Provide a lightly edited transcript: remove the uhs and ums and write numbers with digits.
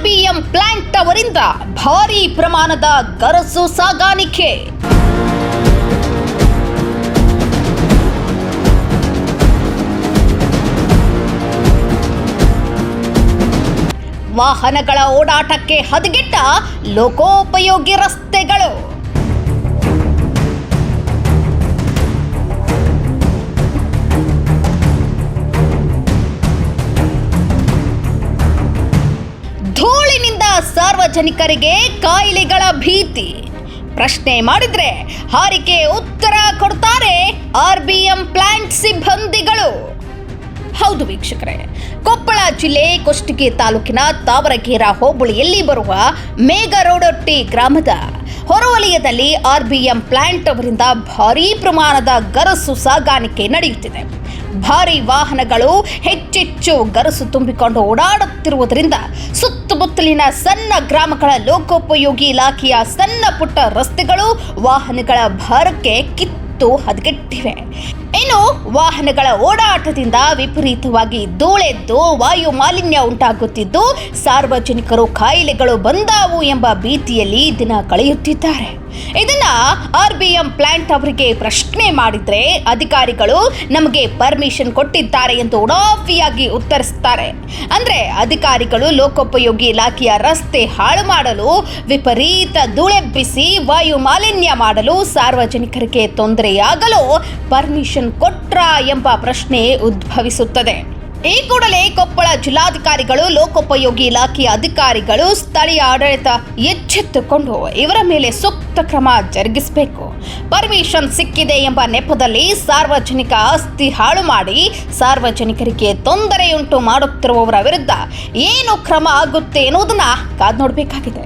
ಆರ್ಬಿಎಂ plant ಅವರಿಂದ ಭಾರೀ ಪ್ರಮಾಣದ ಗರಸು ಸಾಗಾಣಿಕೆ. ವಾಹನಗಳ ಓಡಾಟಕ್ಕೆ ಹದಗೆಟ್ಟ ಲೋಕೋಪಯೋಗಿ ರಸ್ತೆಗಳು. ಧೂಳಿನಿಂದ ಸಾರ್ವಜನಿಕರಿಗೆ ಕಾಯಿಲೆಗಳ ಭೀತಿ. ಪ್ರಶ್ನೆ ಮಾಡಿದ್ರೆ ಹಾರಿಕೆ ಉತ್ತರ ಕೊಡ್ತಾರೆ ಆರ್ಬಿಎಂ ಪ್ಲಾಂಟ್ ಸಿಬ್ಬಂದಿಗಳು. ಹೌದು ವೀಕ್ಷಕರೇ, ಕೊಪ್ಪಳ ಜಿಲ್ಲೆ ಕುಷ್ಟಗಿ ತಾಲೂಕಿನ ತಾವರಗೇರ ಹೋಬಳಿಯಲ್ಲಿ ಬರುವ ಮೇಘರೋಡೊಟ್ಟಿ ಗ್ರಾಮದ ಹೊರವಲಯದಲ್ಲಿ ಆರ್ಬಿಎಂ ಪ್ಲಾಂಟ್ ಅವರಿಂದ ಭಾರೀ ಪ್ರಮಾಣದ ಗರಸು ಸಾಗಾಣಿಕೆ ನಡೆಯುತ್ತಿದೆ. ಭಾರೀ ವಾಹನಗಳು ಹೆಚ್ಚೆಚ್ಚು ಗರಸು ತುಂಬಿಕೊಂಡು ಓಡಾಡುತ್ತಿರುವುದರಿಂದ ಸುತ್ತಮುತ್ತಲಿನ ಸಣ್ಣ ಗ್ರಾಮಗಳ ಲೋಕೋಪಯೋಗಿ ಇಲಾಖೆಯ ಸಣ್ಣ ಪುಟ್ಟ ರಸ್ತೆಗಳು ವಾಹನಗಳ ಭಾರಕ್ಕೆ ಕಿತ್ತು ಹದಗೆಟ್ಟಿವೆ. ಇನ್ನು ವಾಹನಗಳ ಓಡಾಟದಿಂದ ವಿಪರೀತವಾಗಿ ಧೂಳೆದ್ದು ವಾಯು ಮಾಲಿನ್ಯ ಉಂಟಾಗುತ್ತಿದ್ದು ಸಾರ್ವಜನಿಕರು ಕಾಯಿಲೆಗಳು ಬಂದಾವು ಎಂಬ ಭೀತಿಯಲ್ಲಿ ದಿನ ಕಳೆಯುತ್ತಿದ್ದಾರೆ. ಇದನ್ನ ಆರ್ಬಿಎಂ ಪ್ಲಾಂಟ್ ಅವರಿಗೆ ಪ್ರಶ್ನೆ ಮಾಡಿದ್ರೆ ಅಧಿಕಾರಿಗಳು ನಮಗೆ ಪರ್ಮಿಷನ್ ಕೊಟ್ಟಿದ್ದಾರೆ ಎಂದು ಉಡಾಫಿಯಾಗಿ ಉತ್ತರಿಸುತ್ತಾರೆ. ಅಂದ್ರೆ ಅಧಿಕಾರಿಗಳು ಲೋಕೋಪಯೋಗಿ ಇಲಾಖೆಯ ರಸ್ತೆ ಹಾಳು ಮಾಡಲು, ವಿಪರೀತ ಧೂಳೆಬ್ಬಿಸಿ ವಾಯು ಮಾಲಿನ್ಯ ಮಾಡಲು, ಸಾರ್ವಜನಿಕರಿಗೆ ತೊಂದರೆಯಾಗಲು ಪರ್ಮಿಷನ್ ಕೊಟ್ರಾ ಎಂಬ ಪ್ರಶ್ನೆ ಉದ್ಭವಿಸುತ್ತದೆ. ಈ ಕೂಡಲೇ ಕೊಪ್ಪಳ ಜಿಲ್ಲಾಧಿಕಾರಿಗಳು, ಲೋಕೋಪಯೋಗಿ ಇಲಾಖೆಯ ಅಧಿಕಾರಿಗಳು, ಸ್ಥಳೀಯ ಆಡಳಿತ ಎಚ್ಚೆತ್ತುಕೊಂಡು ಇವರ ಮೇಲೆ ಸೂಕ್ತ ಕ್ರಮ ಜರುಗಿಸಬೇಕು. ಪರ್ಮಿಷನ್ ಸಿಕ್ಕಿದೆ ಎಂಬ ನೆಪದಲ್ಲಿ ಸಾರ್ವಜನಿಕ ಆಸ್ತಿ ಹಾಳು ಮಾಡಿ ಸಾರ್ವಜನಿಕರಿಗೆ ತೊಂದರೆಯುಂಟು ಮಾಡುತ್ತಿರುವವರ ವಿರುದ್ಧ ಏನು ಕ್ರಮ ಆಗುತ್ತೆ ಎನ್ನುವುದನ್ನು ಕಾದು ನೋಡಬೇಕಾಗಿದೆ.